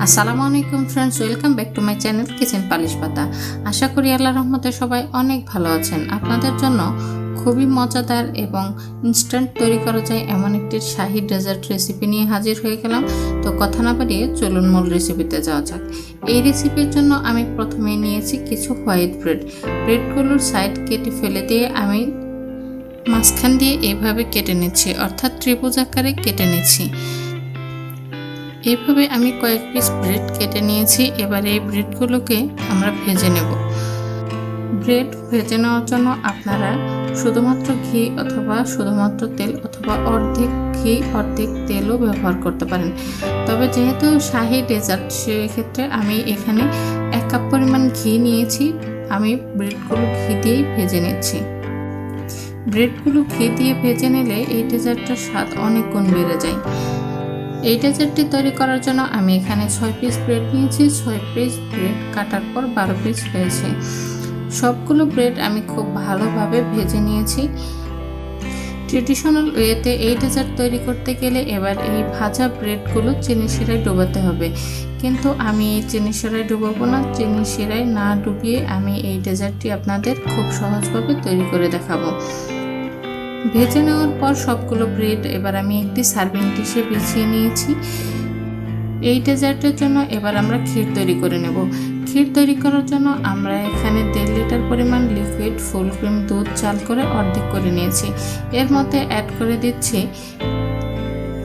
আসসালামু আলাইকুম friends, welcome back to my channel kitchen polish পাতা। আশা করি আল্লাহর রহমতে সবাই অনেক ভালো আছেন। আপনাদের জন্য খুবই মজাদার এবং ইনস্ট্যান্ট তৈরি করা যায় এমন একটি শাহি ডেজার্ট রেসিপি নিয়ে হাজির হয়ে গেলাম। তো কথা না বাড়িয়ে চলুন মূল রেসিপিতে যাওয়া যাক। এই রেসিপির জন্য আমি প্রথমে নিয়েছি কিছু হোয়াইট ব্রেডগুলোর সাইড কেটে ফেলে দিয়ে আমি মাঝখান দিয়ে এইভাবে কেটে নিচ্ছি, অর্থাৎ ত্রিভুজ আকারে কেটে নিচ্ছি। এইভাবে আমি কয়েক পিস ব্রেড কেটে নিয়েছি। এবার এই ব্রেডগুলোকে আমরা ভেজে নেব। ব্রেড ভেজে নেওয়ার জন্য আপনারা শুধুমাত্র ঘি অথবা শুধুমাত্র তেল অথবা অর্ধেক ঘি অর্ধেক তেলও ব্যবহার করতে পারেন। তবে যেহেতু শাহি ডেজার্ট, সেক্ষেত্রে আমি এখানে 1 কাপ পরিমাণ ঘি নিয়েছি। আমি ব্রেডগুলো ঘি দিয়েই ভেজে নিচ্ছি। ব্রেডগুলো ঘি দিয়ে ভেজে নিলে এই ডেজার্টটার স্বাদ অনেক গুণ বেড়ে যায়। এই ডেজার্টটি তৈরি করার জন্য আমি এখানে 6 পিস ব্রেড নিয়েছি। 6 পিস ব্রেড কাটার পর 12 পিস হয়েছে। সবগুলো ব্রেড আমি খুব ভালোভাবে ভেজে নিয়েছি। ট্রেডিশনাল ওয়েতে এই ডেজার্ট তৈরি করতে গেলে এবার এই ভাজা ব্রেডগুলো চিনি শিরায় ডোবাতে হবে, কিন্তু আমি এই চিনি শিরায় ডুবাবো না। চিনি শিরায় না ডুবিয়ে আমি এই ডেজার্টটি আপনাদের খুব সহজভাবে তৈরি করে দেখাবো। ভেজে নেওয়ার পর সবগুলো ব্রেড এবার আমি একটি সার্ভিং ডিশে বিছিয়ে নিয়েছি। এই ডেজার্টের জন্য এবার আমরা ক্ষীর তৈরি করে নেব। ক্ষীর তৈরি করার জন্য আমরা এখানে 1.5 লিটার পরিমাণ লিকুইড ফুল ক্রিম দুধ চাল করে অর্ধেক করে নিয়েছি। এর মধ্যে অ্যাড করে দিচ্ছি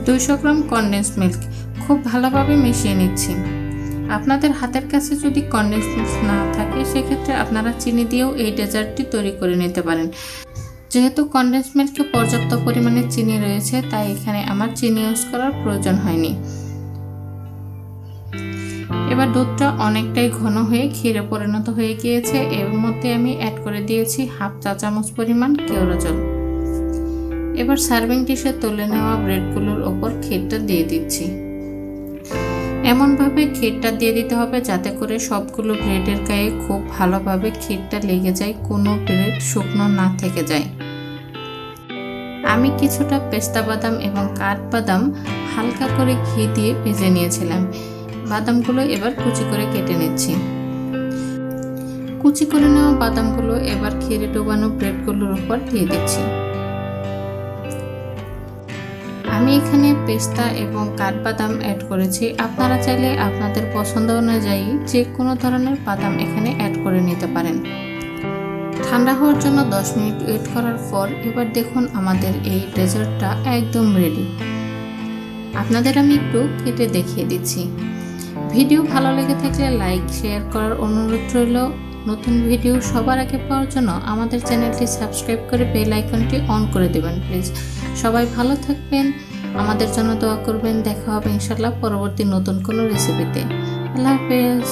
200 গ্রাম কনডেন্স মিল্ক। খুব ভালোভাবে মিশিয়ে নিচ্ছি। আপনাদের হাতের কাছে যদি কনডেন্স মিল্ক না থাকে, সেক্ষেত্রে আপনারা চিনি দিয়েও এই ডেজার্টটি তৈরি করে নিতে পারেন। যেহেতু কনডেন্স মিল্কে পর্যাপ্ত পরিমাণে চিনি রয়েছে, তাই এখানে আমার চিনি ইউজ করার প্রয়োজন হয়নি। এবার দুধটা অনেকটাই ঘন হয়ে ক্ষীরে পরিণত হয়ে গিয়েছে। এর মধ্যে আমি অ্যাড করে দিয়েছি 1/2 চা চামচ পরিমাণ কেওড়া জল। এবার সার্ভিং ডিশে তুলে নেওয়া ব্রেডগুলোর ওপর ক্ষীরটা দিয়ে দিচ্ছি। এমনভাবে ক্ষীরটা দিয়ে দিতে হবে যাতে করে সবগুলো ব্রেডের গায়ে খুব ভালোভাবে ক্ষীরটা লেগে যায়, কোনো ব্রেড শুকনো না থেকে যায়। আমি কিছুটা পেস্তা বাদাম এবং কাঠবাদাম হালকা করে ঘি দিয়ে ভেজে নিয়েছিলাম। বাদামগুলো এবার কুচি করে কেটে নিচ্ছি। কুচি করে নেওয়া বাদামগুলো এবার ক্ষীরে ডোবানো ব্রেডগুলোর উপর দিয়ে দিচ্ছি। আমি এখানে পেস্তা এবং কাঠবাদাম অ্যাড করেছি। আপনারা চাইলে আপনাদের পছন্দ অনুযায়ী যে কোনো ধরনের বাদাম এখানে অ্যাড করে নিতে পারেন। ঠান্ডা হওয়ার জন্য 10 মিনিট ওয়েট করার পর এবার দেখুন আমাদের এই ডেজার্টটা একদম রেডি। আপনাদের আমি একটু কেটে দেখিয়ে দিচ্ছি। ভিডিও ভালো লেগে থাকলে লাইক শেয়ার করার অনুরোধ রইল। নতুন ভিডিও সবার আগে পাওয়ার জন্য আমাদের চ্যানেলটি সাবস্ক্রাইব করে বেল আইকনটি অন করে দেবেন প্লিজ। সবাই ভালো থাকবেন, আমাদের জন্য দোয়া করবেন। দেখা হবে ইনশাআল্লাহ পরবর্তী নতুন কোনো রেসিপিতে। আল্লাহ হাফেজ।